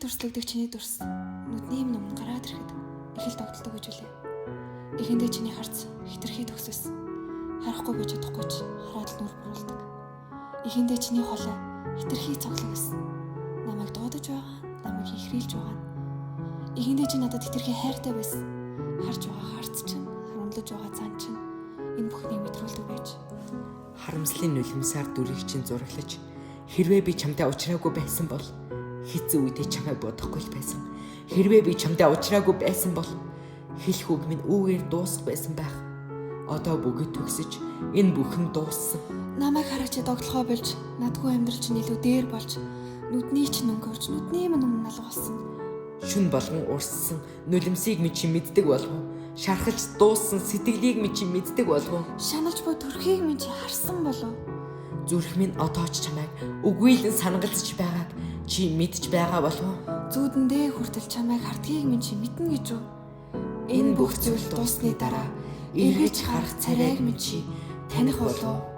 төрслөгдөг чиний дүрс нүдний өмнө гараад ирэхэд их л тогтолдог гэж үлээ. Эхэндээ чиний харц хитрхий төгсөс. Харахгүй байж чадахгүй ч хараад л нүр буруулдаг. Эхэндээ чиний холой хитрхий цоглогс. Намайг дуудаж байгаа, намайг ихрийлж байгаа. Эхэндээ чи надад хитрхий хайртай байсан. Харж байгаа харц чинь, харамлаж байгаа цан чинь энэ бүхнийг мэдрүүлдэг байж. Харамслын нулимсаар дүрийг чинь зураглаж хэрвээ би чамтай уулзраагүй байсан бол хэцүү үедээ чамайг бодохгүй л байсан. Хэрвээ би чамтай уулзраагүй байсан бол хэлэх үг минь үүгээр дуусах байсан байх. Одоо бүгд төгсөж энэ бүхэн дууссан. Намайг хараач доглохоо болж надгүй амьдрал чинь илүү дээр болж нүдний чинь өнгөрч нүдний өмнө налгуулсан. Шүн болгон урссан нулимсыг минь чи мэддэг болов уу? Шархалж дууссан сэтгэлийг минь чи мэддэг болов уу? Шаналж буй төрхийг минь чи харсан болов. Зүрх минь одоо ч чамайг үгүйлэн санагалзж байгааг чи мэдж байгаа болов уу? Зүүдэндээ хүртэл чамайг хардгийг минь чи мэднэ гэж үү? Энэ бүх зүйл дуусны дараа эргэж харах царайг минь чи таних болов.